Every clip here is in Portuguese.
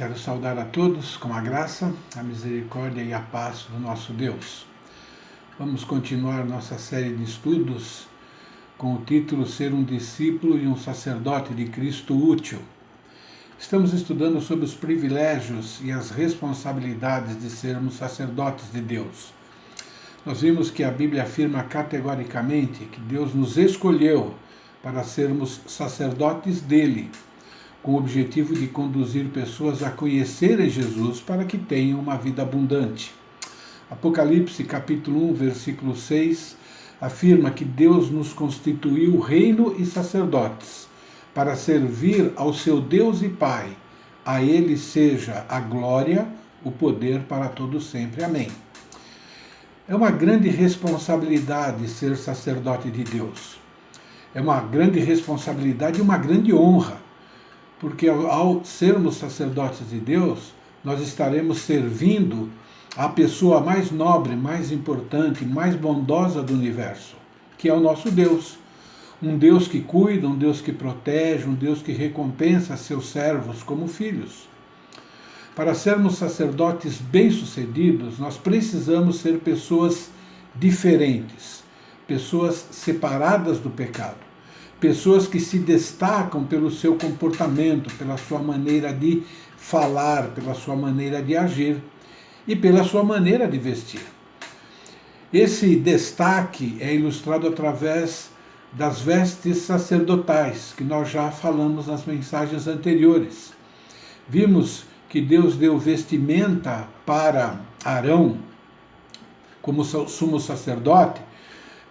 Quero saudar a todos com a graça, a misericórdia e a paz do nosso Deus. Vamos continuar nossa série de estudos com o título Ser um discípulo e um sacerdote de Cristo útil. Estamos estudando sobre os privilégios e as responsabilidades de sermos sacerdotes de Deus. Nós vimos que a Bíblia afirma categoricamente que Deus nos escolheu para sermos sacerdotes dele, com o objetivo de conduzir pessoas a conhecerem Jesus para que tenham uma vida abundante. Apocalipse capítulo 1, versículo 6, afirma que Deus nos constituiu reino e sacerdotes para servir ao seu Deus e Pai. A Ele seja a glória, o poder para todos sempre. Amém. É uma grande responsabilidade ser sacerdote de Deus. É uma grande responsabilidade e uma grande honra, porque ao sermos sacerdotes de Deus, nós estaremos servindo a pessoa mais nobre, mais importante, mais bondosa do universo, que é o nosso Deus. Um Deus que cuida, um Deus que protege, um Deus que recompensa seus servos como filhos. Para sermos sacerdotes bem-sucedidos, nós precisamos ser pessoas diferentes, pessoas separadas do pecado, pessoas que se destacam pelo seu comportamento, pela sua maneira de falar, pela sua maneira de agir e pela sua maneira de vestir. Esse destaque é ilustrado através das vestes sacerdotais, que nós já falamos nas mensagens anteriores. Vimos que Deus deu vestimenta para Arão, como sumo sacerdote,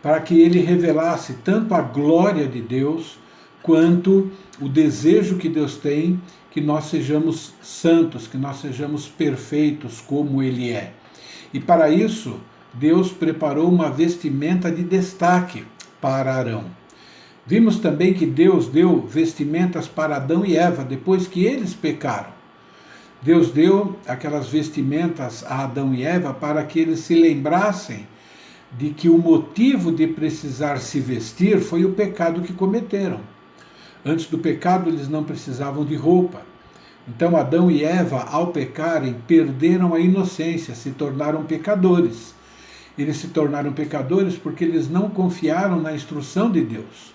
para que ele revelasse tanto a glória de Deus, quanto o desejo que Deus tem que nós sejamos santos, que nós sejamos perfeitos como Ele é. E para isso, Deus preparou uma vestimenta de destaque para Arão. Vimos também que Deus deu vestimentas para Adão e Eva depois que eles pecaram. Deus deu aquelas vestimentas a Adão e Eva para que eles se lembrassem de que o motivo de precisar se vestir foi o pecado que cometeram. Antes do pecado, eles não precisavam de roupa. Então, Adão e Eva, ao pecarem, perderam a inocência, se tornaram pecadores. Eles se tornaram pecadores porque eles não confiaram na instrução de Deus.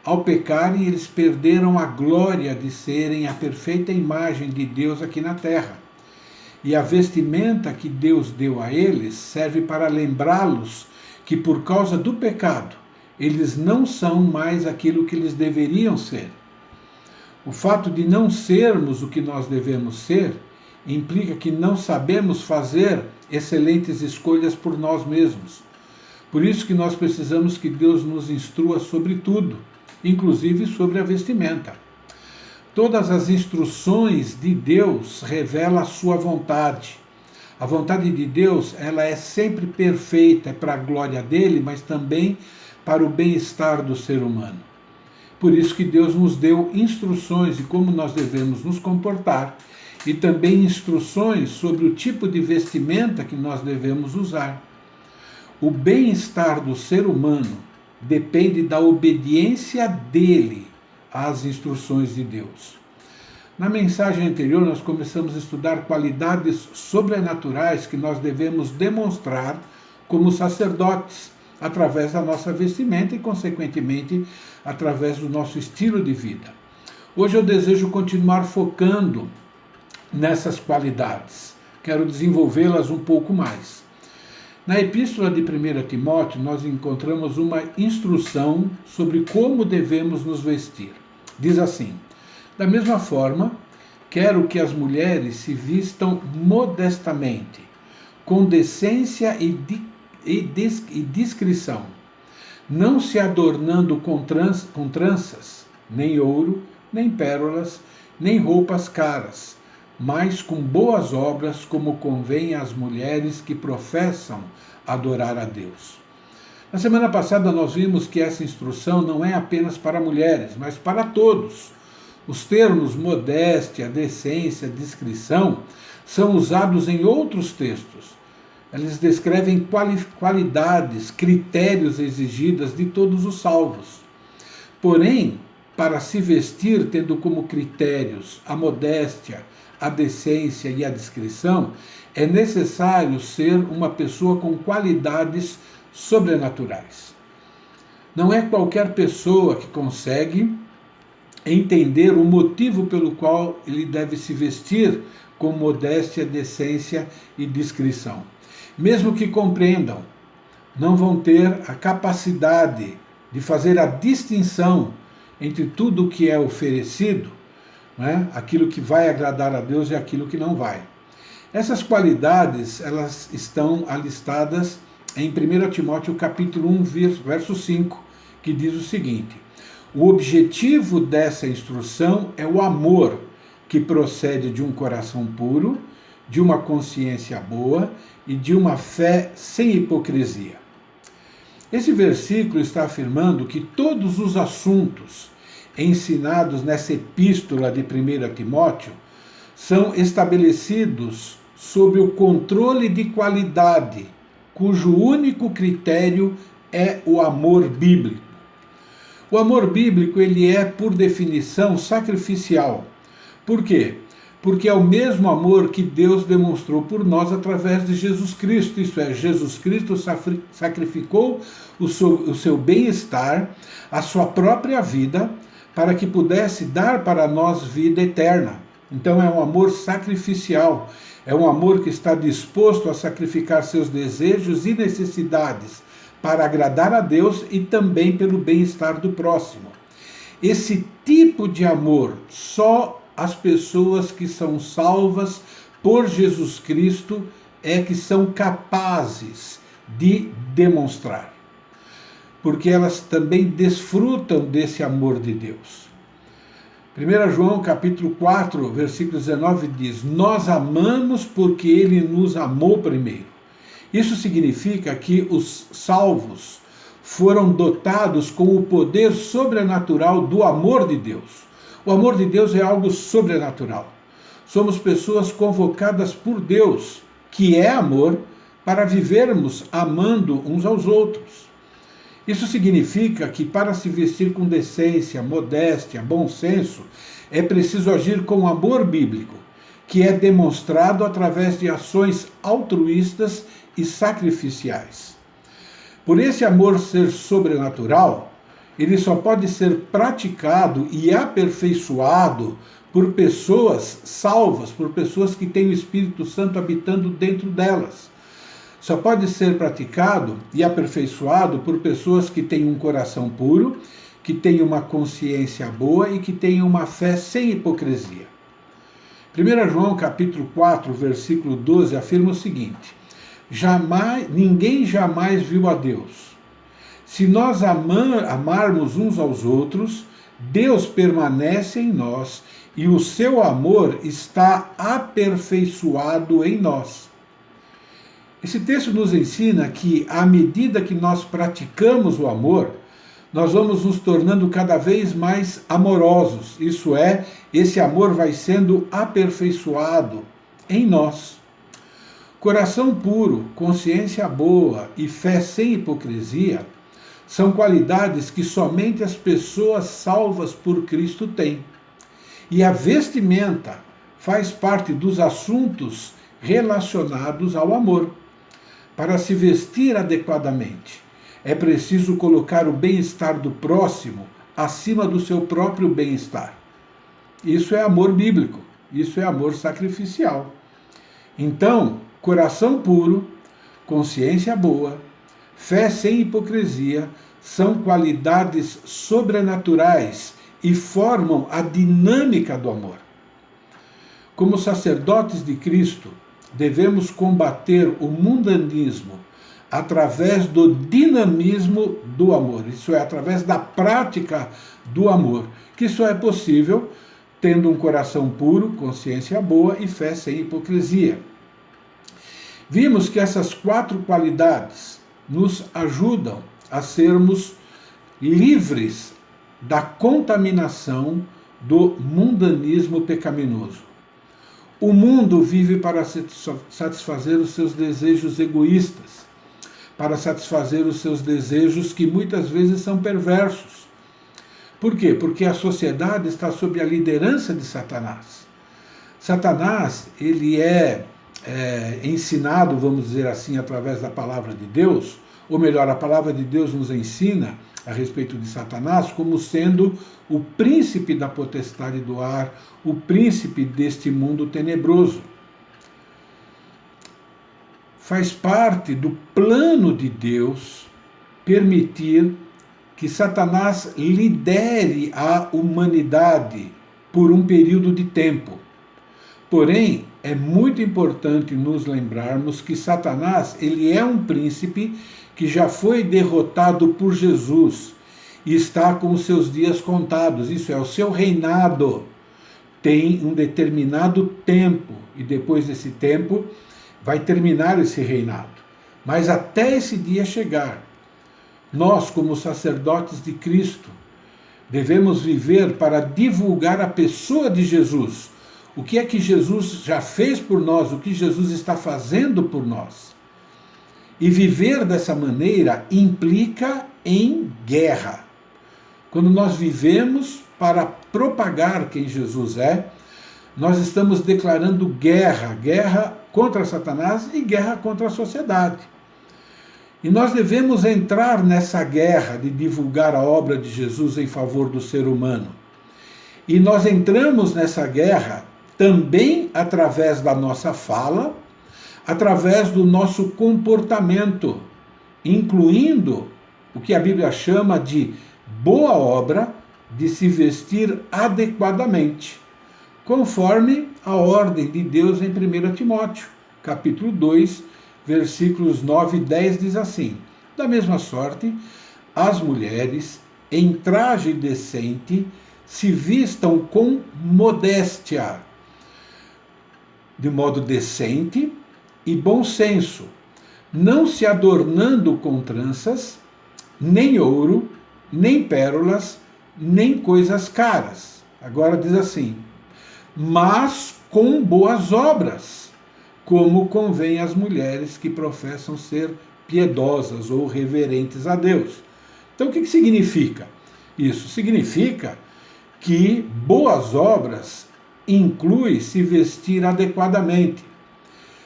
Ao pecarem, eles perderam a glória de serem a perfeita imagem de Deus aqui na terra. E a vestimenta que Deus deu a eles serve para lembrá-los que por causa do pecado, eles não são mais aquilo que eles deveriam ser. O fato de não sermos o que nós devemos ser implica que não sabemos fazer excelentes escolhas por nós mesmos. Por isso que nós precisamos que Deus nos instrua sobre tudo, inclusive sobre a vestimenta. Todas as instruções de Deus revelam a sua vontade. A vontade de Deus, ela é sempre perfeita, é para a glória dele, mas também para o bem-estar do ser humano. Por isso que Deus nos deu instruções de como nós devemos nos comportar e também instruções sobre o tipo de vestimenta que nós devemos usar. O bem-estar do ser humano depende da obediência dele às instruções de Deus. Na mensagem anterior, nós começamos a estudar qualidades sobrenaturais que nós devemos demonstrar como sacerdotes, através da nossa vestimenta e, consequentemente, através do nosso estilo de vida. Hoje eu desejo continuar focando nessas qualidades. Quero desenvolvê-las um pouco mais. Na epístola de 1 Timóteo, nós encontramos uma instrução sobre como devemos nos vestir. Diz assim: da mesma forma, quero que as mulheres se vistam modestamente, com decência e discrição, não se adornando com tranças, nem ouro, nem pérolas, nem roupas caras, mas com boas obras, como convém às mulheres que professam adorar a Deus. Na semana passada nós vimos que essa instrução não é apenas para mulheres, mas para todos. Os termos modéstia, decência, discrição são usados em outros textos. Eles descrevem qualidades, critérios exigidos de todos os salvos. Porém, para se vestir tendo como critérios a modéstia, a decência e a discrição, é necessário ser uma pessoa com qualidades sobrenaturais. Não é qualquer pessoa que consegue entender o motivo pelo qual ele deve se vestir com modéstia, decência e discrição. Mesmo que compreendam, não vão ter a capacidade de fazer a distinção entre tudo o que é oferecido, né? Aquilo que vai agradar a Deus e aquilo que não vai. Essas qualidades, elas estão alistadas em 1 Timóteo capítulo 1, verso 5, que diz o seguinte: o objetivo dessa instrução é o amor, que procede de um coração puro, de uma consciência boa e de uma fé sem hipocrisia. Esse versículo está afirmando que todos os assuntos ensinados nessa epístola de 1 Timóteo são estabelecidos sob o controle de qualidade, cujo único critério é o amor bíblico. O amor bíblico, ele é, por definição, sacrificial. Por quê? Porque é o mesmo amor que Deus demonstrou por nós através de Jesus Cristo. Isso é, Jesus Cristo sacrificou o seu bem-estar, a sua própria vida, para que pudesse dar para nós vida eterna. Então é um amor sacrificial, é um amor que está disposto a sacrificar seus desejos e necessidades para agradar a Deus e também pelo bem-estar do próximo. Esse tipo de amor só as pessoas que são salvas por Jesus Cristo é que são capazes de demonstrar, porque elas também desfrutam desse amor de Deus. 1 João capítulo 4, versículo 19 diz: nós amamos porque ele nos amou primeiro. Isso significa que os salvos foram dotados com o poder sobrenatural do amor de Deus. O amor de Deus é algo sobrenatural. Somos pessoas convocadas por Deus, que é amor, para vivermos amando uns aos outros. Isso significa que para se vestir com decência, modéstia, bom senso, é preciso agir com amor bíblico, que é demonstrado através de ações altruístas e sacrificiais. Por esse amor ser sobrenatural, ele só pode ser praticado e aperfeiçoado por pessoas salvas, por pessoas que têm o Espírito Santo habitando dentro delas. Só pode ser praticado e aperfeiçoado por pessoas que têm um coração puro, que têm uma consciência boa e que têm uma fé sem hipocrisia. 1 João capítulo 4, versículo 12 afirma o seguinte: ninguém jamais viu a Deus. Se nós amarmos uns aos outros, Deus permanece em nós e o seu amor está aperfeiçoado em nós. Esse texto nos ensina que, à medida que nós praticamos o amor, nós vamos nos tornando cada vez mais amorosos. Isso é, esse amor vai sendo aperfeiçoado em nós. Coração puro, consciência boa e fé sem hipocrisia são qualidades que somente as pessoas salvas por Cristo têm. E a vestimenta faz parte dos assuntos relacionados ao amor. Para se vestir adequadamente, é preciso colocar o bem-estar do próximo acima do seu próprio bem-estar. Isso é amor bíblico, isso é amor sacrificial. Então, coração puro, consciência boa, fé sem hipocrisia são qualidades sobrenaturais e formam a dinâmica do amor. Como sacerdotes de Cristo, devemos combater o mundanismo através do dinamismo do amor. Isso é, através da prática do amor, que só é possível tendo um coração puro, consciência boa e fé sem hipocrisia. Vimos que essas 4 qualidades nos ajudam a sermos livres da contaminação do mundanismo pecaminoso. O mundo vive para satisfazer os seus desejos egoístas, para satisfazer os seus desejos que muitas vezes são perversos. Por quê? Porque a sociedade está sob a liderança de Satanás. Satanás, ele é ensinado, vamos dizer assim, através da palavra de Deus, ou melhor, a palavra de Deus nos ensina a respeito de Satanás como sendo o príncipe da potestade do ar, o príncipe deste mundo tenebroso. Faz parte do plano de Deus permitir que Satanás lidere a humanidade por um período de tempo. Porém, é muito importante nos lembrarmos que Satanás, ele é um príncipe que já foi derrotado por Jesus e está com os seus dias contados. Isso é, o seu reinado tem um determinado tempo e depois desse tempo vai terminar esse reinado. Mas até esse dia chegar, nós, como sacerdotes de Cristo, devemos viver para divulgar a pessoa de Jesus. O que é que Jesus já fez por nós, o que Jesus está fazendo por nós. E viver dessa maneira implica em guerra. Quando nós vivemos para propagar quem Jesus é, nós estamos declarando guerra, guerra contra Satanás e guerra contra a sociedade. E nós devemos entrar nessa guerra de divulgar a obra de Jesus em favor do ser humano. E nós entramos nessa guerra também através da nossa fala, através do nosso comportamento, incluindo o que a Bíblia chama de boa obra de se vestir adequadamente, conforme a ordem de Deus em 1 Timóteo, capítulo 2, versículos 9 e 10 diz assim: da mesma sorte, as mulheres, em traje decente, se vistam com modéstia, de modo decente e bom senso, não se adornando com tranças, nem ouro, nem pérolas, nem coisas caras. Agora diz assim: mas com boas obras, como convém às mulheres que professam ser piedosas ou reverentes a Deus. Então, o que significa isso? Significa que boas obras inclui se vestir adequadamente.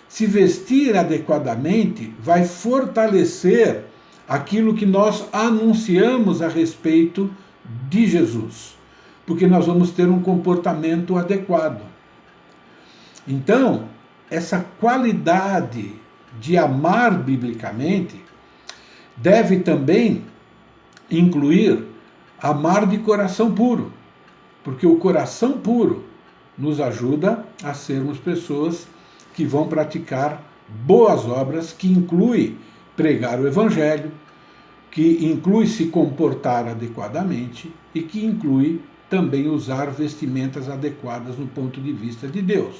Se vestir adequadamente vai fortalecer aquilo que nós anunciamos a respeito de Jesus, porque nós vamos ter um comportamento adequado. Então, essa qualidade de amar biblicamente deve também incluir amar de coração puro, porque o coração puro nos ajuda a sermos pessoas que vão praticar boas obras, que inclui pregar o Evangelho, que inclui se comportar adequadamente e que inclui também usar vestimentas adequadas no ponto de vista de Deus.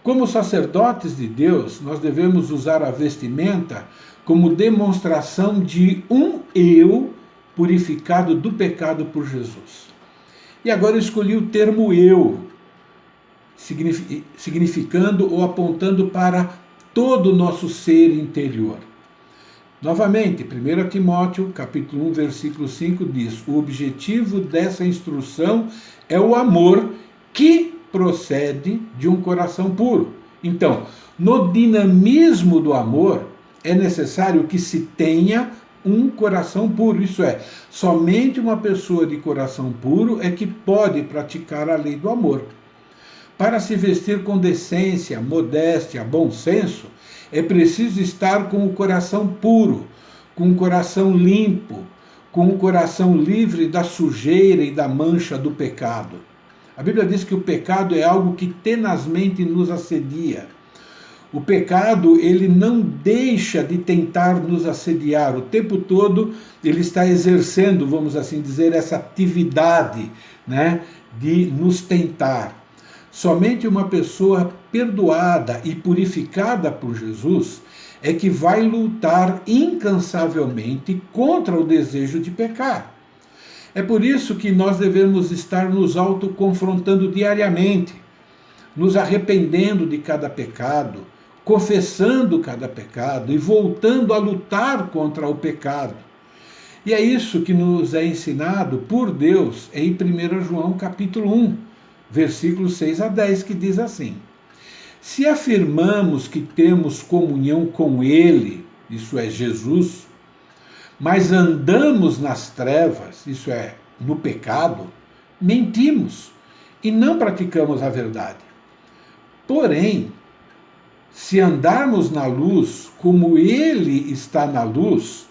Como sacerdotes de Deus, nós devemos usar a vestimenta como demonstração de um eu purificado do pecado por Jesus. E agora eu escolhi o termo eu, significando ou apontando para todo o nosso ser interior. Novamente, 1 Timóteo, capítulo 1, versículo 5 diz: o objetivo dessa instrução é o amor que procede de um coração puro. Então, no dinamismo do amor, é necessário que se tenha um coração puro. Isso é, somente uma pessoa de coração puro é que pode praticar a lei do amor. Para se vestir com decência, modéstia, bom senso, é preciso estar com o coração puro, com o coração limpo, com o coração livre da sujeira e da mancha do pecado. A Bíblia diz que o pecado é algo que tenazmente nos assedia. O pecado, ele não deixa de tentar nos assediar. O tempo todo ele está exercendo, vamos assim dizer, essa atividade, de nos tentar. Somente uma pessoa perdoada e purificada por Jesus é que vai lutar incansavelmente contra o desejo de pecar. É por isso que nós devemos estar nos autoconfrontando diariamente, nos arrependendo de cada pecado, confessando cada pecado e voltando a lutar contra o pecado. E é isso que nos é ensinado por Deus em 1 João capítulo 1, versículos 6 a 10, que diz assim: se afirmamos que temos comunhão com Ele, isso é Jesus, mas andamos nas trevas, isso é, no pecado, mentimos e não praticamos a verdade. Porém, se andarmos na luz, como Ele está na luz,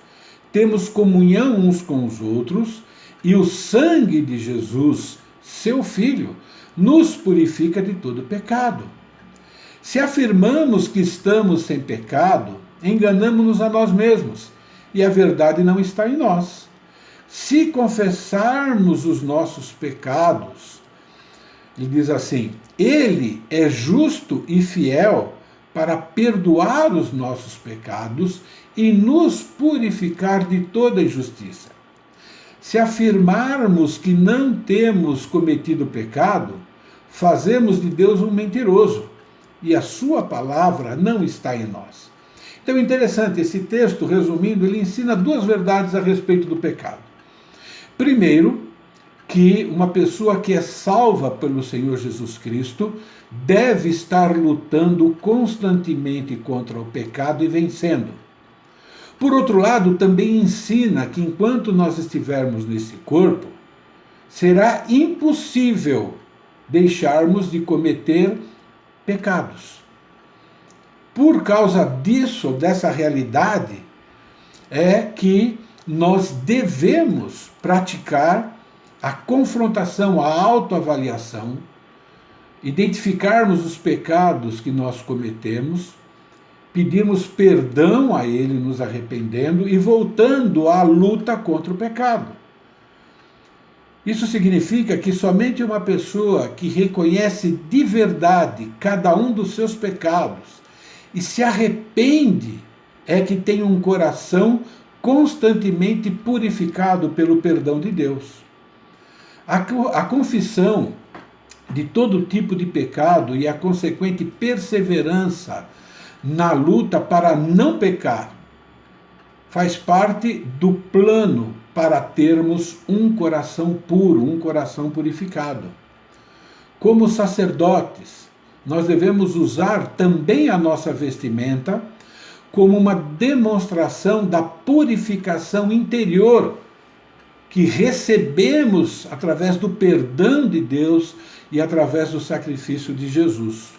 temos comunhão uns com os outros, e o sangue de Jesus, seu Filho, nos purifica de todo pecado. Se afirmamos que estamos sem pecado, enganamos-nos a nós mesmos, e a verdade não está em nós. Se confessarmos os nossos pecados, ele diz assim, Ele é justo e fiel para perdoar os nossos pecados e nos purificar de toda injustiça. Se afirmarmos que não temos cometido pecado, fazemos de Deus um mentiroso, e a sua palavra não está em nós. Então é interessante, esse texto, resumindo, ele ensina duas verdades a respeito do pecado. Primeiro, que uma pessoa que é salva pelo Senhor Jesus Cristo deve estar lutando constantemente contra o pecado e vencendo. Por outro lado, também ensina que enquanto nós estivermos nesse corpo, será impossível deixarmos de cometer pecados. Por causa disso, dessa realidade, é que nós devemos praticar a confrontação, a autoavaliação, identificarmos os pecados que nós cometemos, pedirmos perdão a Ele, nos arrependendo e voltando à luta contra o pecado. Isso significa que somente uma pessoa que reconhece de verdade cada um dos seus pecados e se arrepende é que tem um coração constantemente purificado pelo perdão de Deus. A confissão de todo tipo de pecado e a consequente perseverança na luta para não pecar faz parte do plano para termos um coração puro, um coração purificado. Como sacerdotes, nós devemos usar também a nossa vestimenta como uma demonstração da purificação interior que recebemos através do perdão de Deus e através do sacrifício de Jesus.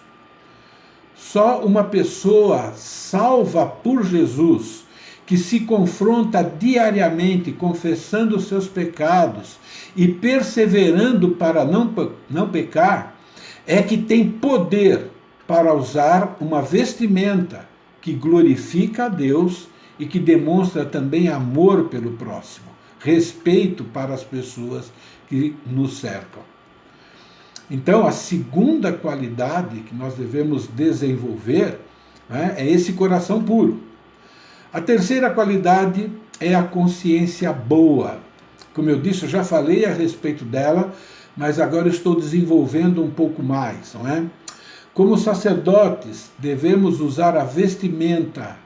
Só uma pessoa salva por Jesus, que se confronta diariamente confessando os seus pecados e perseverando para não pecar, é que tem poder para usar uma vestimenta que glorifica a Deus e que demonstra também amor pelo próximo, respeito para as pessoas que nos cercam. Então, a segunda qualidade que nós devemos desenvolver, né, é esse coração puro. A terceira qualidade é a consciência boa. Como eu disse, eu já falei a respeito dela, mas agora estou desenvolvendo um pouco mais, não é? Como sacerdotes, devemos usar a vestimenta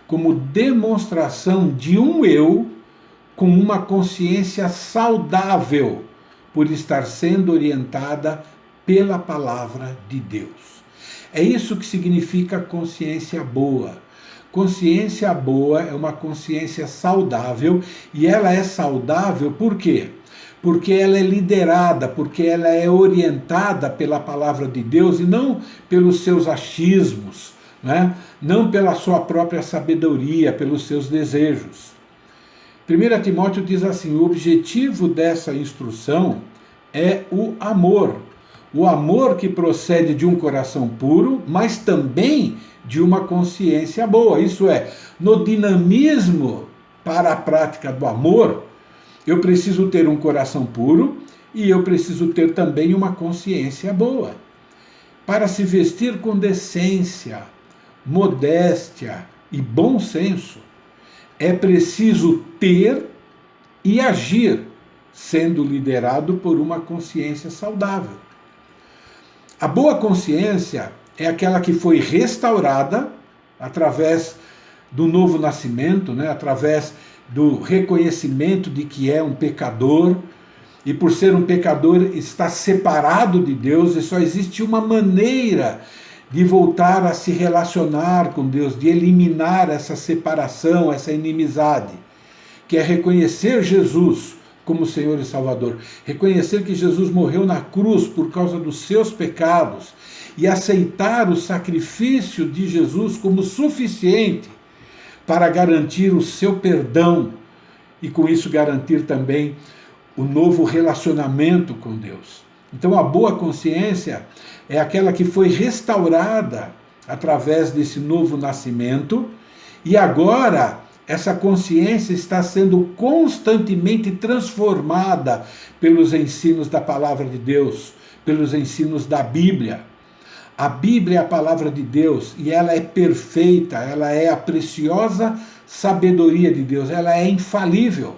como demonstração de um eu com uma consciência saudável, por estar sendo orientada pela palavra de Deus. É isso que significa consciência boa. Consciência boa é uma consciência saudável, e ela é saudável por quê? Porque ela é liderada, porque ela é orientada pela palavra de Deus e não pelos seus achismos, né? Não pela sua própria sabedoria, pelos seus desejos. 1 Timóteo diz assim, o objetivo dessa instrução é o amor que procede de um coração puro, mas também de uma consciência boa. Isso é, no dinamismo para a prática do amor, eu preciso ter um coração puro e eu preciso ter também uma consciência boa. Para se vestir com decência, modéstia e bom senso, é preciso ter e agir, sendo liderado por uma consciência saudável. A boa consciência é aquela que foi restaurada através do novo nascimento, né? Através do reconhecimento de que é um pecador, e por ser um pecador está separado de Deus, e só existe uma maneira de voltar a se relacionar com Deus, de eliminar essa separação, essa inimizade, que é reconhecer Jesus como Senhor e Salvador, reconhecer que Jesus morreu na cruz por causa dos seus pecados e aceitar o sacrifício de Jesus como suficiente para garantir o seu perdão e com isso garantir também o novo relacionamento com Deus. Então a boa consciência é aquela que foi restaurada através desse novo nascimento e agora essa consciência está sendo constantemente transformada pelos ensinos da palavra de Deus, pelos ensinos da Bíblia. A Bíblia é a palavra de Deus e ela é perfeita, ela é a preciosa sabedoria de Deus, ela é infalível,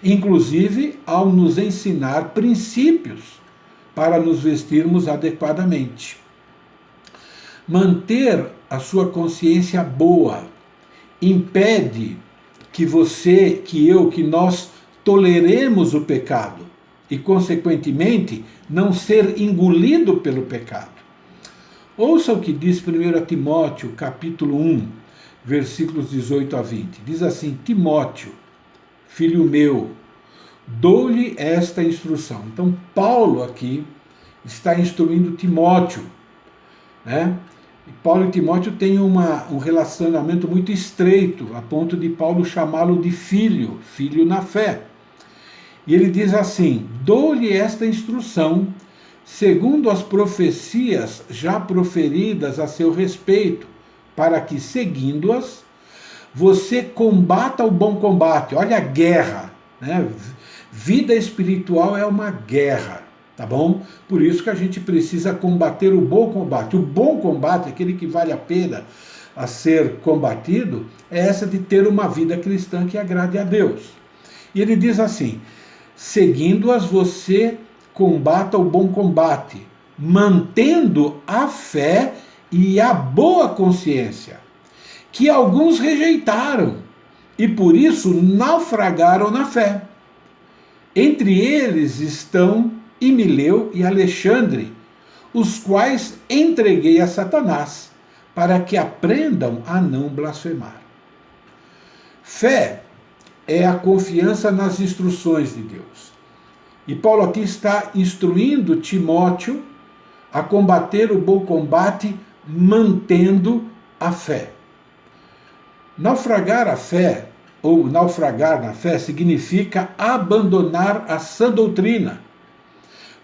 inclusive ao nos ensinar princípios para nos vestirmos adequadamente. Manter a sua consciência boa impede que você, que eu, que nós toleremos o pecado e, consequentemente, não ser engolido pelo pecado. Ouça o que diz 1 Timóteo, capítulo 1, versículos 18 a 20. Diz assim: Timóteo, filho meu, dou-lhe esta instrução. Então, Paulo aqui está instruindo Timóteo, né? E Paulo e Timóteo têm um relacionamento muito estreito, a ponto de Paulo chamá-lo de filho, filho na fé. E ele diz assim: dou-lhe esta instrução, segundo as profecias já proferidas a seu respeito, para que, seguindo-as, você combata o bom combate. Olha a guerra, né? Vida espiritual é uma guerra. Tá bom? Por isso que a gente precisa combater o bom combate. O bom combate, aquele que vale a pena a ser combatido, é essa de ter uma vida cristã que agrade a Deus. E ele diz assim: seguindo-as, você combata o bom combate, mantendo a fé e a boa consciência, que alguns rejeitaram e por isso naufragaram na fé. Entre eles estão Himeneu e Alexandre, os quais entreguei a Satanás, para que aprendam a não blasfemar. Fé é a confiança nas instruções de Deus. E Paulo aqui está instruindo Timóteo a combater o bom combate, mantendo a fé. Naufragar a fé, ou naufragar na fé, significa abandonar a sã doutrina.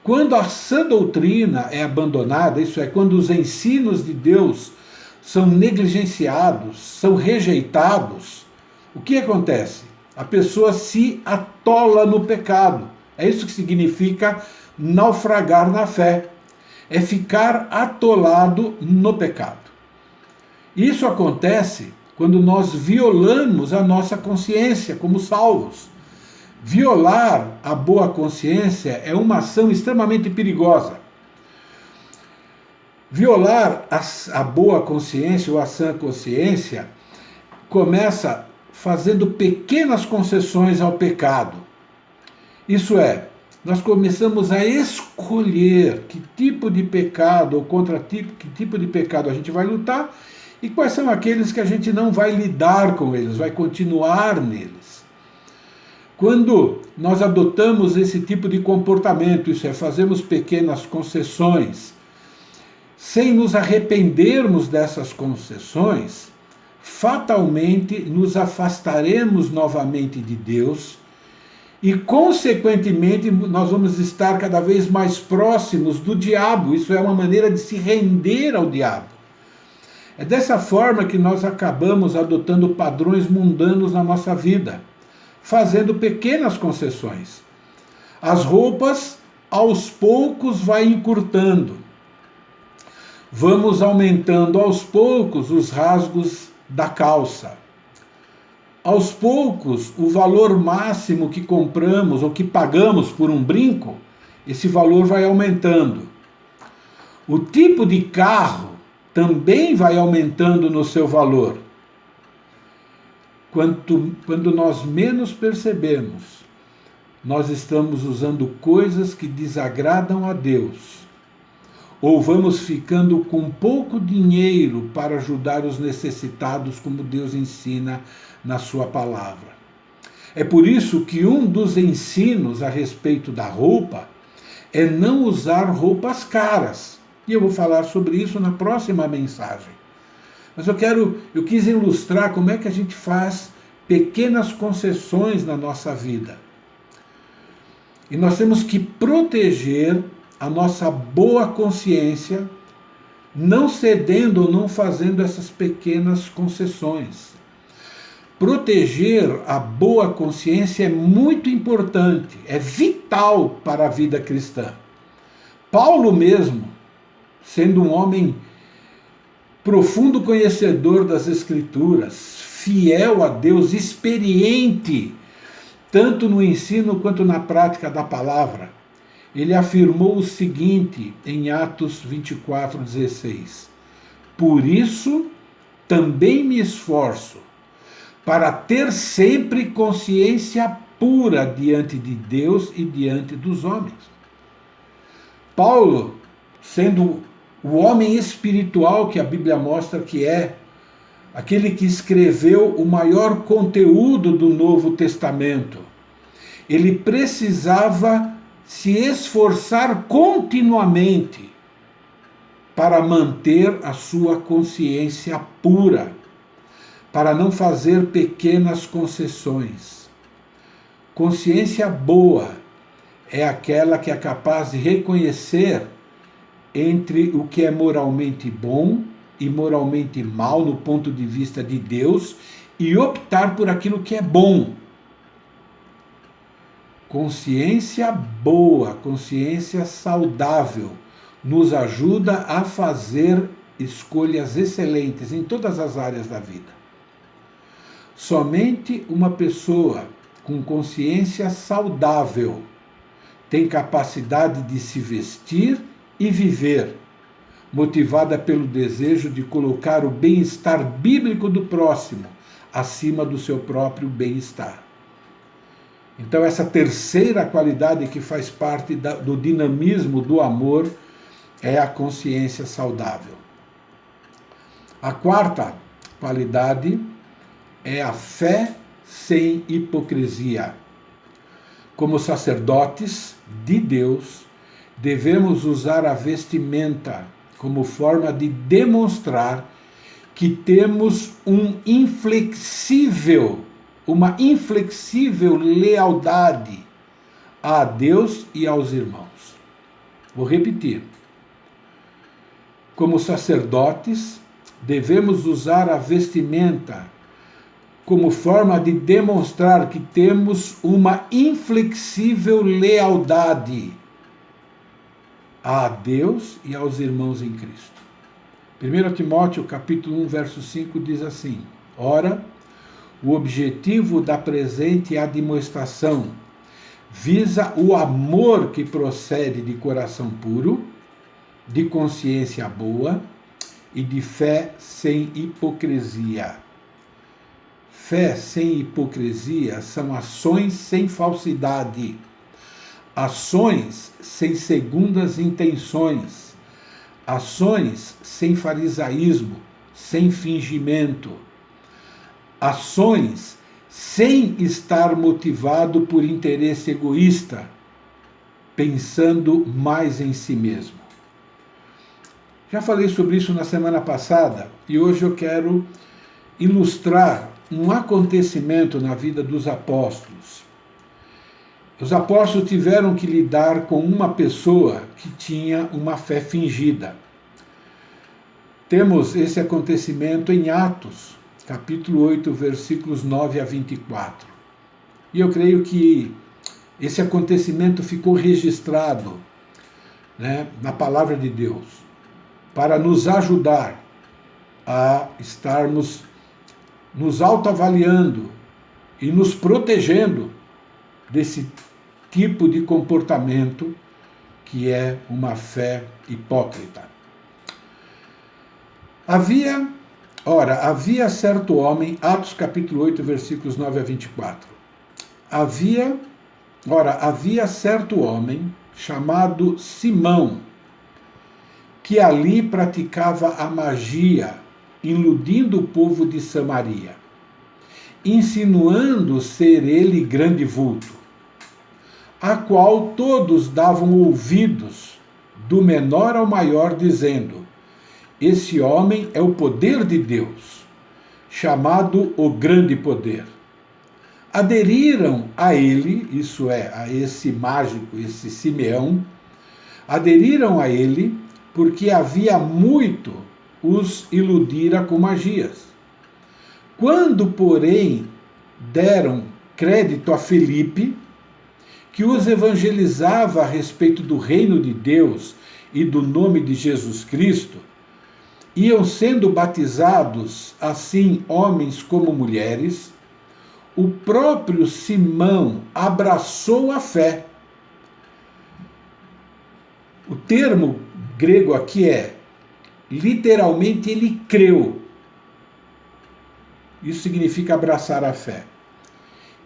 Quando a sã doutrina é abandonada, isso é, quando os ensinos de Deus são negligenciados, são rejeitados, o que acontece? A pessoa se atola no pecado. É isso que significa naufragar na fé. É ficar atolado no pecado. Isso acontece quando nós violamos a nossa consciência como salvos. Violar a boa consciência é uma ação extremamente perigosa. Violar a boa consciência ou a sã consciência começa fazendo pequenas concessões ao pecado. Isso é, nós começamos a escolher que tipo de pecado ou contra que tipo de pecado a gente vai lutar e quais são aqueles que a gente não vai lidar com eles, vai continuar neles. Quando nós adotamos esse tipo de comportamento, isso é, fazemos pequenas concessões, sem nos arrependermos dessas concessões, fatalmente nos afastaremos novamente de Deus e, consequentemente, nós vamos estar cada vez mais próximos do diabo. Isso é uma maneira de se render ao diabo. É dessa forma que nós acabamos adotando padrões mundanos na nossa vida, fazendo pequenas concessões. As roupas, aos poucos, vai encurtando. Vamos aumentando aos poucos os rasgos da calça. Aos poucos, o valor máximo que compramos ou que pagamos por um brinco, esse valor vai aumentando. O tipo de carro também vai aumentando no seu valor. quando nós menos percebemos, nós estamos usando coisas que desagradam a Deus, ou vamos ficando com pouco dinheiro para ajudar os necessitados, como Deus ensina na sua palavra. É por isso que um dos ensinos a respeito da roupa é não usar roupas caras. E eu vou falar sobre isso na próxima mensagem. Mas eu quis ilustrar como é que a gente faz pequenas concessões na nossa vida. E nós temos que proteger a nossa boa consciência, não cedendo ou não fazendo essas pequenas concessões. Proteger a boa consciência é muito importante, é vital para a vida cristã. Paulo mesmo, sendo um homem profundo conhecedor das Escrituras, fiel a Deus, experiente, tanto no ensino quanto na prática da palavra, ele afirmou o seguinte em Atos 24:16: Por isso também me esforço para ter sempre consciência pura diante de Deus e diante dos homens. Paulo, sendo o homem espiritual que a Bíblia mostra que é, aquele que escreveu o maior conteúdo do Novo Testamento, ele precisava se esforçar continuamente para manter a sua consciência pura, para não fazer pequenas concessões. Consciência boa é aquela que é capaz de reconhecer entre o que é moralmente bom e moralmente mal no ponto de vista de Deus e optar por aquilo que é bom. Consciência boa, consciência saudável, nos ajuda a fazer escolhas excelentes em todas as áreas da vida. Somente uma pessoa com consciência saudável tem capacidade de se vestir e viver, motivada pelo desejo de colocar o bem-estar bíblico do próximo acima do seu próprio bem-estar. Então, essa terceira qualidade que faz parte do dinamismo do amor é a consciência saudável. A quarta qualidade é a fé sem hipocrisia. Como sacerdotes de Deus, devemos usar a vestimenta como forma de demonstrar que temos uma inflexível lealdade a Deus e aos irmãos. Vou repetir. Como sacerdotes, devemos usar a vestimenta como forma de demonstrar que temos uma inflexível lealdade a Deus e aos irmãos em Cristo. 1 Timóteo capítulo 1, verso 5 diz assim: Ora, o objetivo da presente admoestação visa o amor que procede de coração puro, de consciência boa e de fé sem hipocrisia. Fé sem hipocrisia são ações sem falsidade, ações sem segundas intenções, ações sem farisaísmo, sem fingimento, ações sem estar motivado por interesse egoísta, pensando mais em si mesmo. Já falei sobre isso na semana passada e hoje eu quero ilustrar um acontecimento na vida dos apóstolos. Os apóstolos tiveram que lidar com uma pessoa que tinha uma fé fingida. Temos esse acontecimento em Atos, capítulo 8, versículos 9 a 24. E eu creio que esse acontecimento ficou registrado, na palavra de Deus, para nos ajudar a estarmos nos autoavaliando e nos protegendo desse tipo de comportamento que é uma fé hipócrita. Havia Ora, havia certo homem, Atos capítulo 8, versículos 9 a 24. Havia certo homem chamado Simão, que ali praticava a magia, iludindo o povo de Samaria, insinuando ser ele grande vulto, a qual todos davam ouvidos, do menor ao maior, dizendo: esse homem é o poder de Deus, chamado o grande poder. Aderiram a ele, isso é, a esse mágico, esse Simeão, aderiram a ele porque havia muito os iludira com magias. Quando, porém, deram crédito a Filipe, que os evangelizava a respeito do reino de Deus e do nome de Jesus Cristo, iam sendo batizados, assim, homens como mulheres, o próprio Simão abraçou a fé. O termo grego aqui é, literalmente, ele creu. Isso significa abraçar a fé.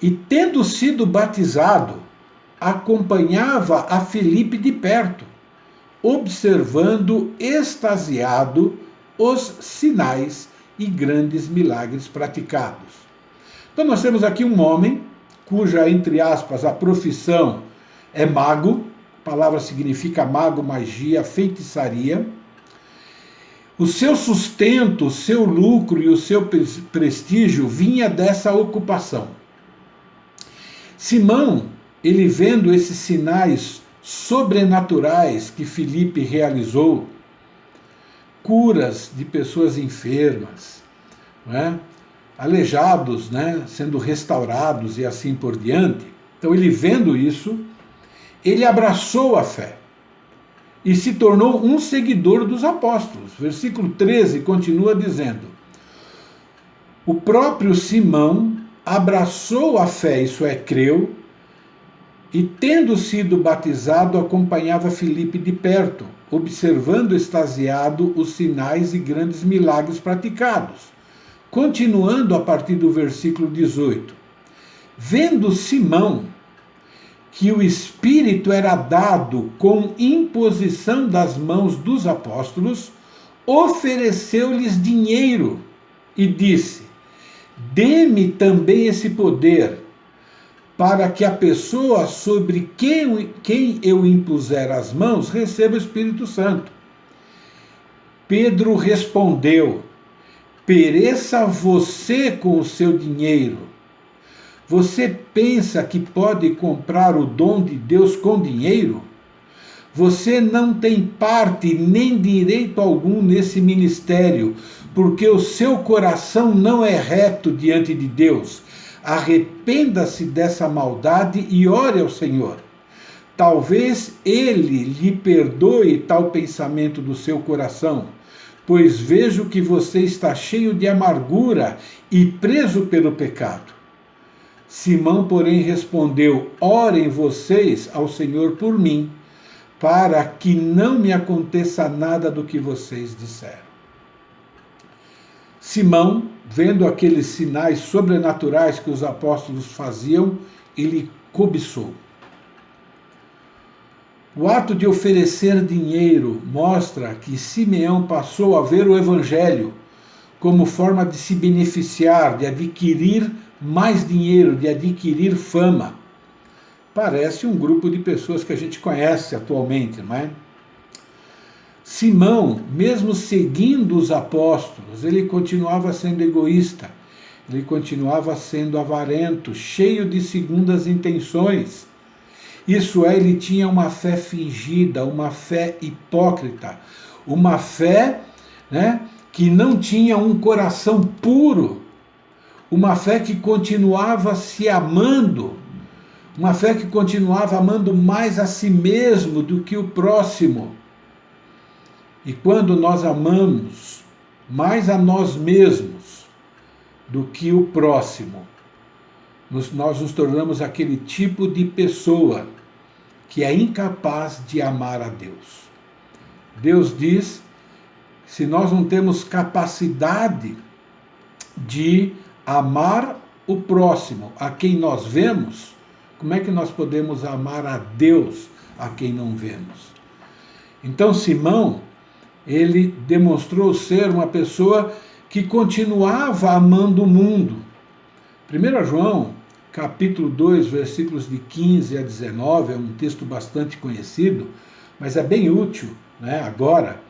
E, tendo sido batizado, acompanhava a Filipe de perto, observando extasiado os sinais e grandes milagres praticados. Então nós temos aqui um homem cuja, entre aspas, a profissão é mago, a palavra significa mago, magia, feitiçaria. O seu sustento, o seu lucro e o seu prestígio vinha dessa ocupação. Simão, ele vendo esses sinais sobrenaturais que Filipe realizou, curas de pessoas enfermas, não é? Aleijados, né, sendo restaurados e assim por diante. Então ele vendo isso, ele abraçou a fé e se tornou um seguidor dos apóstolos. Versículo 13 continua dizendo: o próprio Simão abraçou a fé, isso é, creu, e tendo sido batizado, acompanhava Filipe de perto, observando extasiado os sinais e grandes milagres praticados. Continuando a partir do versículo 18. Vendo Simão que o Espírito era dado com imposição das mãos dos apóstolos, ofereceu-lhes dinheiro e disse: dê-me também esse poder, para que a pessoa sobre quem eu impuser as mãos receba o Espírito Santo. Pedro respondeu: pereça você com o seu dinheiro. Você pensa que pode comprar o dom de Deus com dinheiro? Você não tem parte nem direito algum nesse ministério, porque o seu coração não é reto diante de Deus. Arrependa-se dessa maldade e ore ao Senhor. Talvez Ele lhe perdoe tal pensamento do seu coração, pois vejo que você está cheio de amargura e preso pelo pecado. Simão, porém, respondeu: orem vocês ao Senhor por mim, para que não me aconteça nada do que vocês disseram. Simão, vendo aqueles sinais sobrenaturais que os apóstolos faziam, ele cobiçou. O ato de oferecer dinheiro mostra que Simeão passou a ver o Evangelho como forma de se beneficiar, de adquirir mais dinheiro, de adquirir fama. Parece um grupo de pessoas que a gente conhece atualmente, não é? Simão, mesmo seguindo os apóstolos, ele continuava sendo egoísta, ele continuava sendo avarento, cheio de segundas intenções. Isso é, ele tinha uma fé fingida, uma fé hipócrita, uma fé, né, que não tinha um coração puro, uma fé que continuava se amando, uma fé que continuava amando mais a si mesmo do que o próximo. E quando nós amamos mais a nós mesmos do que o próximo, nós nos tornamos aquele tipo de pessoa que é incapaz de amar a Deus. Deus diz: se nós não temos capacidade de amar o próximo, a quem nós vemos. Como é que nós podemos amar a Deus, a quem não vemos? Então Simão, ele demonstrou ser uma pessoa que continuava amando o mundo. 1 João, capítulo 2, versículos de 15 a 19, é um texto bastante conhecido, mas é bem útil, né, agora,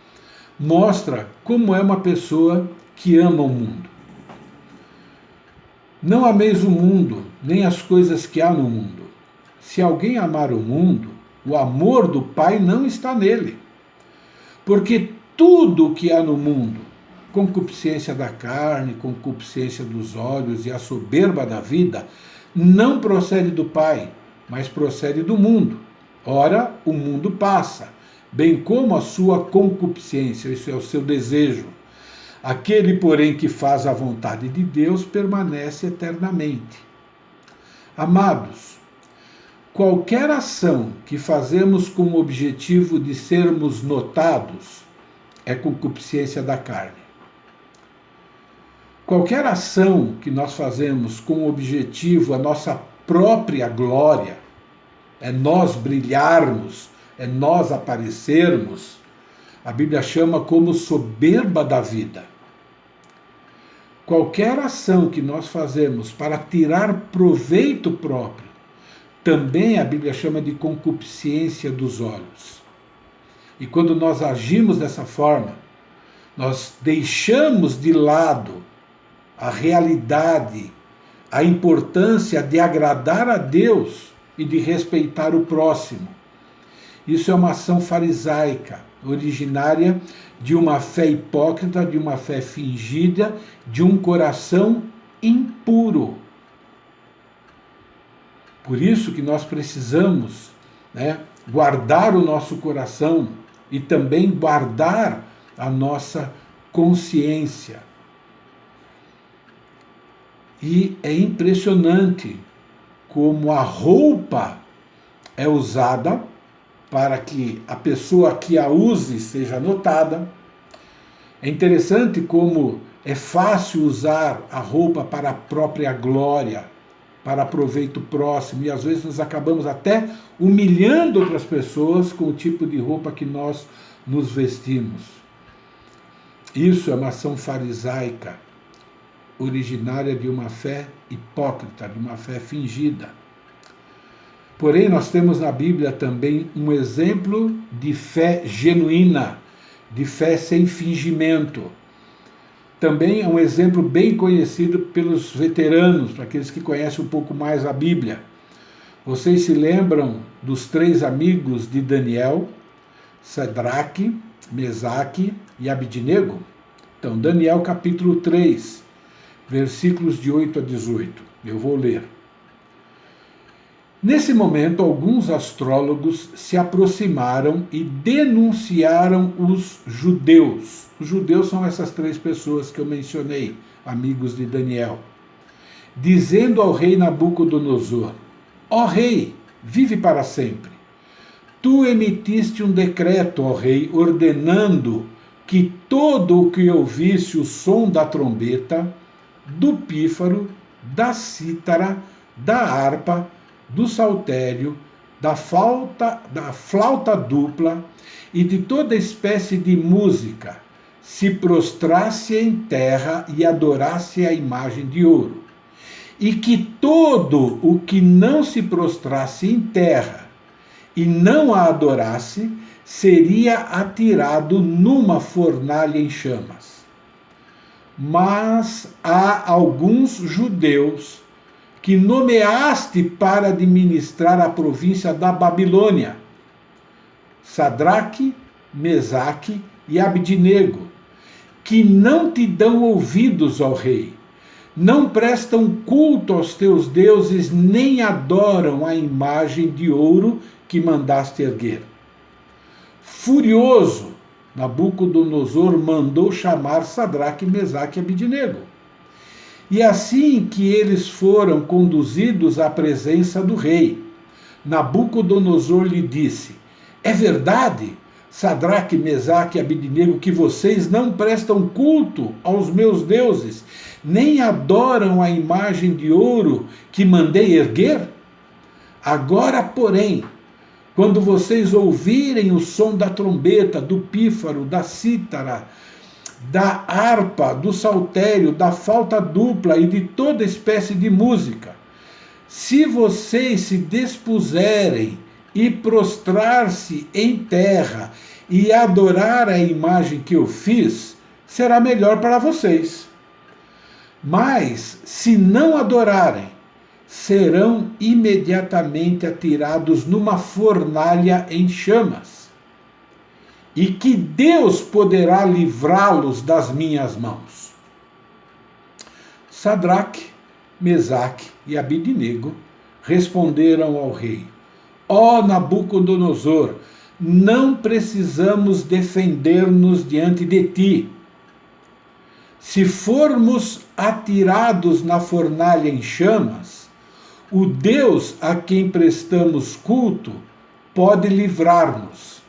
mostra como é uma pessoa que ama o mundo. Não ameis o mundo, nem as coisas que há no mundo. Se alguém amar o mundo, o amor do Pai não está nele. Porque tudo o que há no mundo, concupiscência da carne, concupiscência dos olhos e a soberba da vida, não procede do Pai, mas procede do mundo. Ora, o mundo passa, bem como a sua concupiscência, isso é o seu desejo. Aquele, porém, que faz a vontade de Deus permanece eternamente. Amados, qualquer ação que fazemos com o objetivo de sermos notados é concupiscência da carne. Qualquer ação que nós fazemos com o objetivo, a nossa própria glória, é nós brilharmos, é nós aparecermos, a Bíblia chama como soberba da vida. Qualquer ação que nós fazemos para tirar proveito próprio, também a Bíblia chama de concupiscência dos olhos. E quando nós agimos dessa forma, nós deixamos de lado a realidade, a importância de agradar a Deus e de respeitar o próximo. Isso é uma ação farisaica, originária de uma fé hipócrita, de uma fé fingida, de um coração impuro. Por isso que nós precisamos, guardar o nosso coração e também guardar a nossa consciência. E é impressionante como a roupa é usada para que a pessoa que a use seja notada. É interessante como é fácil usar a roupa para a própria glória, para proveito próximo, e às vezes nós acabamos até humilhando outras pessoas com o tipo de roupa que nós nos vestimos. Isso é uma ação farisaica, originária de uma fé hipócrita, de uma fé fingida. Porém, nós temos na Bíblia também um exemplo de fé genuína, de fé sem fingimento. Também é um exemplo bem conhecido pelos veteranos, para aqueles que conhecem um pouco mais a Bíblia. Vocês se lembram dos 3 amigos de Daniel, Sadraque, Mesaque e Abidnego? Então, Daniel capítulo 3, versículos de 8 a 18. Eu vou ler. Nesse momento, alguns astrólogos se aproximaram e denunciaram os judeus. Os judeus são essas 3 pessoas que eu mencionei, amigos de Daniel, dizendo ao rei Nabucodonosor: ó rei, vive para sempre. Tu emitiste um decreto, ó rei, ordenando que todo o que ouvisse o som da trombeta, do pífaro, da cítara, da harpa, do saltério, da flauta dupla e de toda espécie de música, se prostrasse em terra e adorasse a imagem de ouro. E que todo o que não se prostrasse em terra e não a adorasse, seria atirado numa fornalha em chamas. Mas há alguns judeus que nomeaste para administrar a província da Babilônia, Sadraque, Mesaque e Abidnego, que não te dão ouvidos, ó rei, não prestam culto aos teus deuses, nem adoram a imagem de ouro que mandaste erguer. Furioso, Nabucodonosor mandou chamar Sadraque, Mesaque e Abidnego. E assim que eles foram conduzidos à presença do rei, Nabucodonosor lhe disse: é verdade, Sadraque, Mesaque e Abidnego, que vocês não prestam culto aos meus deuses, nem adoram a imagem de ouro que mandei erguer? Agora, porém, quando vocês ouvirem o som da trombeta, do pífaro, da cítara, da harpa, do saltério, da flauta dupla e de toda espécie de música, se vocês se dispuserem e prostrar-se em terra e adorar a imagem que eu fiz, será melhor para vocês. Mas, se não adorarem, serão imediatamente atirados numa fornalha em chamas. E que Deus poderá livrá-los das minhas mãos. Sadraque, Mesaque e Abidnego responderam ao rei: Ó Nabucodonosor, não precisamos defender-nos diante de ti. Se formos atirados na fornalha em chamas, o Deus a quem prestamos culto pode livrar-nos.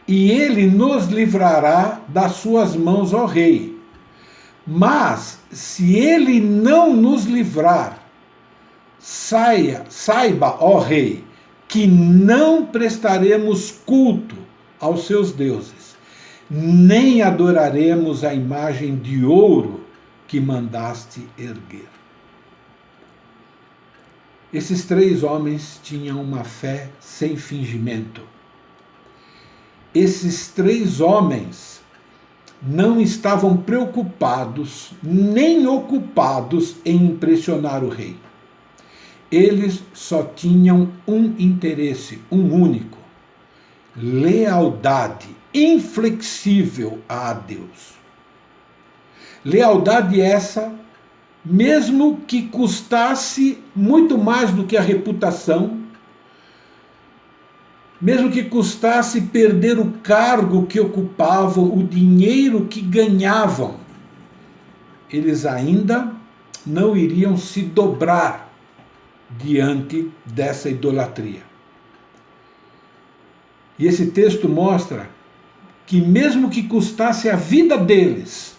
E ele nos livrará das suas mãos, ó rei. Mas, se ele não nos livrar, saiba, ó rei, que não prestaremos culto aos seus deuses, nem adoraremos a imagem de ouro que mandaste erguer. Esses 3 homens tinham uma fé sem fingimento. Esses 3 homens não estavam preocupados nem ocupados em impressionar o rei. Eles só tinham um interesse, um único: lealdade inflexível a Deus. Lealdade essa, mesmo que custasse muito mais do que a reputação, mesmo que custasse perder o cargo que ocupavam, o dinheiro que ganhavam, eles ainda não iriam se dobrar diante dessa idolatria. E esse texto mostra que mesmo que custasse a vida deles,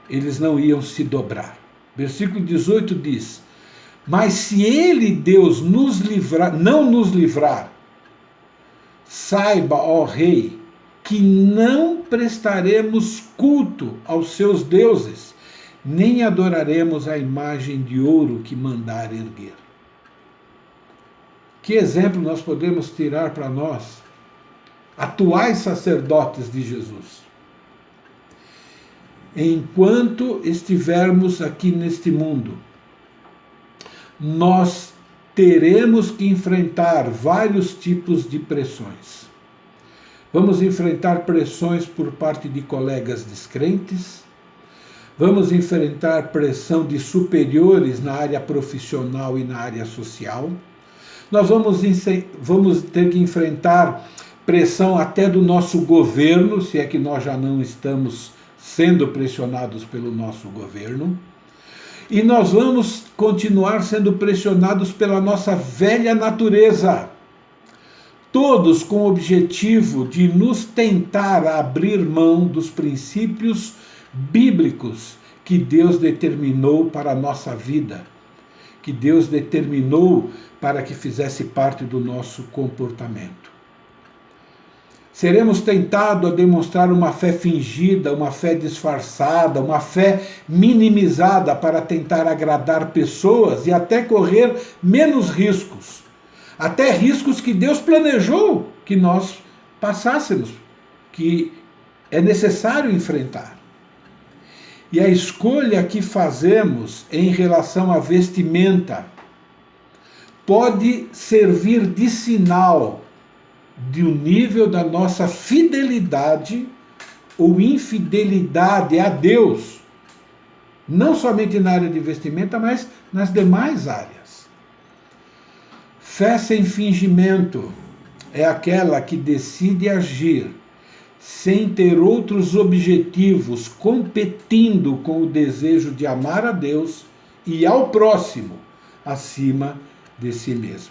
eles não iam se dobrar. Versículo 18 diz: Mas se ele, Deus, não nos livrar, saiba, ó rei, que não prestaremos culto aos seus deuses, nem adoraremos a imagem de ouro que mandar erguer. Que exemplo nós podemos tirar para nós, atuais sacerdotes de Jesus? Enquanto estivermos aqui neste mundo, nós teremos que enfrentar vários tipos de pressões. Vamos enfrentar pressões por parte de colegas descrentes, vamos enfrentar pressão de superiores na área profissional e na área social. Nós vamos ter que enfrentar pressão até do nosso governo, se é que nós já não estamos sendo pressionados pelo nosso governo. E nós vamos continuar sendo pressionados pela nossa velha natureza. Todos com o objetivo de nos tentar abrir mão dos princípios bíblicos que Deus determinou para a nossa vida, que Deus determinou para que fizesse parte do nosso comportamento. Seremos tentados a demonstrar uma fé fingida, uma fé disfarçada, uma fé minimizada para tentar agradar pessoas e até correr menos riscos. Até riscos que Deus planejou que nós passássemos, que é necessário enfrentar. E a escolha que fazemos em relação à vestimenta pode servir de sinal do nível da nossa fidelidade ou infidelidade a Deus, não somente na área de vestimenta, mas nas demais áreas. Fé sem fingimento é aquela que decide agir sem ter outros objetivos, competindo com o desejo de amar a Deus e ao próximo acima de si mesmo.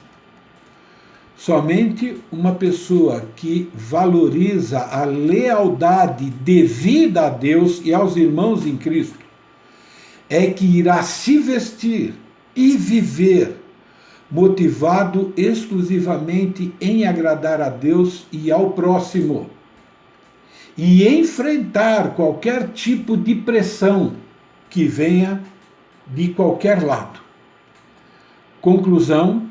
Somente uma pessoa que valoriza a lealdade devida a Deus e aos irmãos em Cristo é que irá se vestir e viver motivado exclusivamente em agradar a Deus e ao próximo, e enfrentar qualquer tipo de pressão que venha de qualquer lado. Conclusão: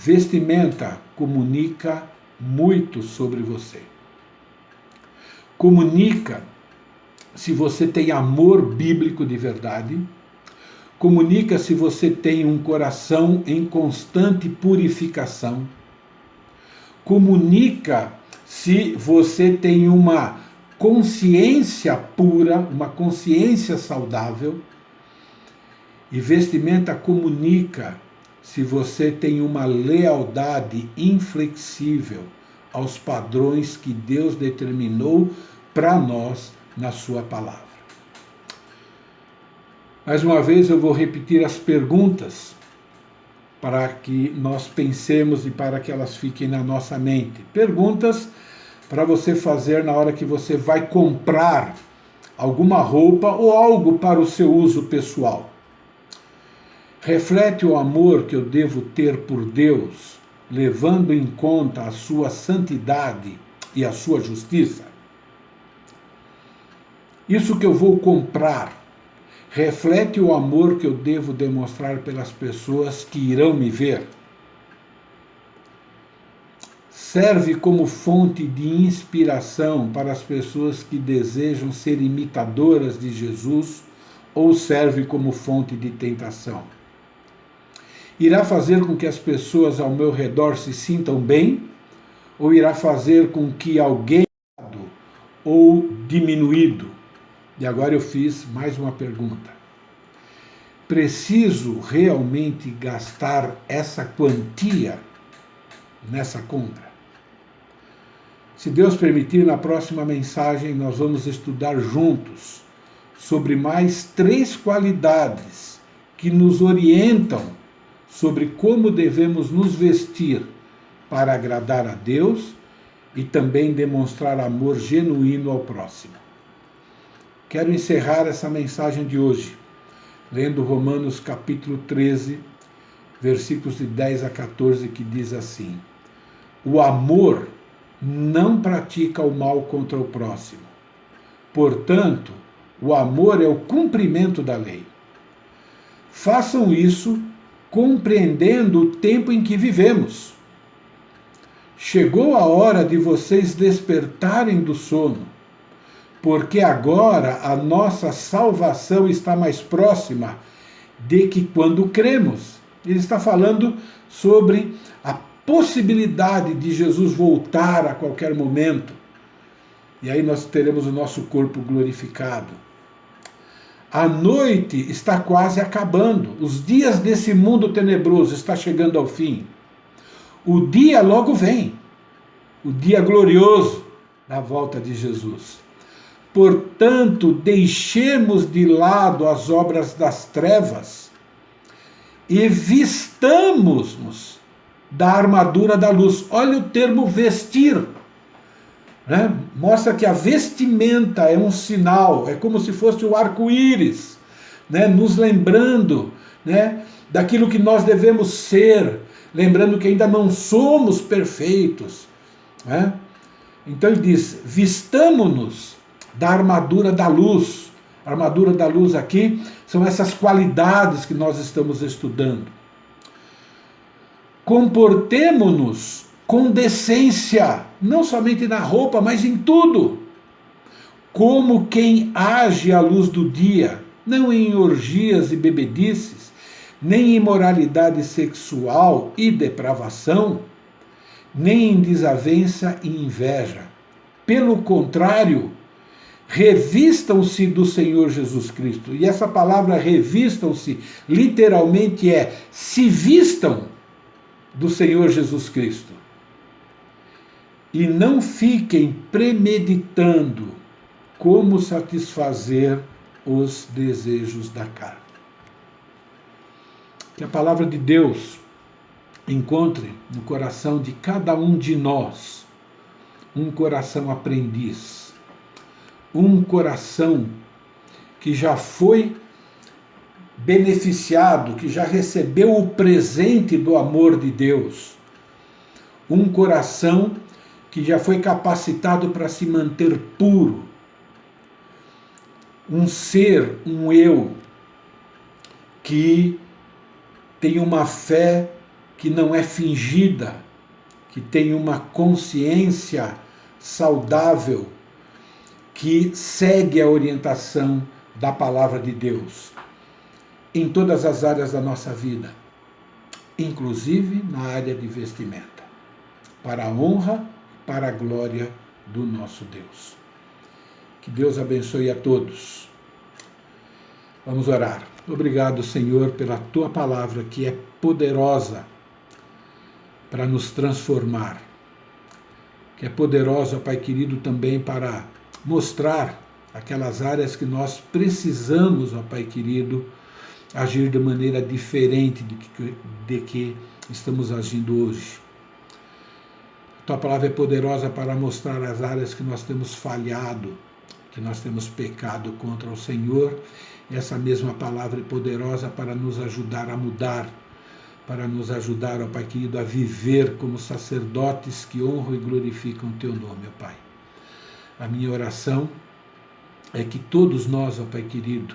vestimenta comunica muito sobre você. Comunica se você tem amor bíblico de verdade. Comunica se você tem um coração em constante purificação. Comunica se você tem uma consciência pura, uma consciência saudável. E vestimenta comunica se você tem uma lealdade inflexível aos padrões que Deus determinou para nós na sua palavra. Mais uma vez eu vou repetir as perguntas para que nós pensemos e para que elas fiquem na nossa mente. Perguntas para você fazer na hora que você vai comprar alguma roupa ou algo para o seu uso pessoal. Reflete o amor que eu devo ter por Deus, levando em conta a sua santidade e a sua justiça? Isso que eu vou comprar reflete o amor que eu devo demonstrar pelas pessoas que irão me ver? Serve como fonte de inspiração para as pessoas que desejam ser imitadoras de Jesus ou serve como fonte de tentação? Irá fazer com que as pessoas ao meu redor se sintam bem ou irá fazer com que alguém ou diminuído? E agora eu fiz mais uma pergunta. Preciso realmente gastar essa quantia nessa compra? Se Deus permitir, na próxima mensagem nós vamos estudar juntos sobre mais 3 qualidades que nos orientam sobre como devemos nos vestir para agradar a Deus e também demonstrar amor genuíno ao próximo. Quero encerrar essa mensagem de hoje, lendo Romanos capítulo 13, versículos de 10 a 14, que diz assim: o amor não pratica o mal contra o próximo. Portanto, o amor é o cumprimento da lei. Façam isso compreendendo o tempo em que vivemos. Chegou a hora de vocês despertarem do sono, porque agora a nossa salvação está mais próxima de que quando cremos. Ele está falando sobre a possibilidade de Jesus voltar a qualquer momento. E aí nós teremos o nosso corpo glorificado. A noite está quase acabando. Os dias desse mundo tenebroso estão chegando ao fim. O dia logo vem. O dia glorioso da volta de Jesus. Portanto, deixemos de lado as obras das trevas e vistamos-nos da armadura da luz. Olha o termo vestir, né? Mostra que a vestimenta é um sinal, é como se fosse o arco-íris, né? Nos lembrando, né, daquilo que nós devemos ser, lembrando que ainda não somos perfeitos, né? Então ele diz, vistamo-nos da armadura da luz. A armadura da luz aqui são essas qualidades que nós estamos estudando. Comportemo-nos com decência, não somente na roupa, mas em tudo, como quem age à luz do dia, não em orgias e bebedices, nem em imoralidade sexual e depravação, nem em desavença e inveja. Pelo contrário, revistam-se do Senhor Jesus Cristo. E essa palavra revistam-se, literalmente se vistam do Senhor Jesus Cristo. E não fiquem premeditando como satisfazer os desejos da carne. Que a palavra de Deus encontre no coração de cada um de nós um coração aprendiz, um coração que já foi beneficiado, que já recebeu o presente do amor de Deus, um coração que já foi capacitado para se manter puro, um ser, um eu, que tem uma fé que não é fingida, que tem uma consciência saudável, que segue a orientação da palavra de Deus em todas as áreas da nossa vida, inclusive na área de vestimenta, para a honra e para a glória do nosso Deus. Que Deus abençoe a todos. Vamos orar. Obrigado, Senhor, pela Tua palavra que é poderosa para nos transformar, que é poderosa, Pai querido, também para mostrar aquelas áreas que nós precisamos, ó Pai querido, agir de maneira diferente de que estamos agindo hoje. A Tua palavra é poderosa para mostrar as áreas que nós temos falhado, que nós temos pecado contra o Senhor, e essa mesma palavra é poderosa para nos ajudar a mudar, para nos ajudar, ó Pai querido, a viver como sacerdotes que honram e glorificam o Teu nome, ó Pai. A minha oração é que todos nós, ó Pai querido,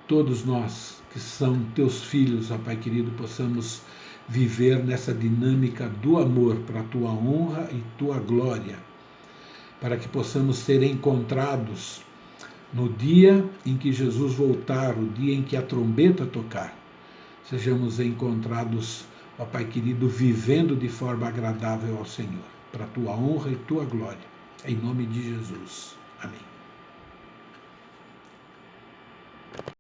todos nós que são Teus filhos, ó Pai querido, possamos viver nessa dinâmica do amor para a Tua honra e Tua glória, para que possamos ser encontrados no dia em que Jesus voltar, o dia em que a trombeta tocar, sejamos encontrados, ó Pai querido, vivendo de forma agradável ao Senhor, para a Tua honra e Tua glória. Em nome de Jesus. Amém.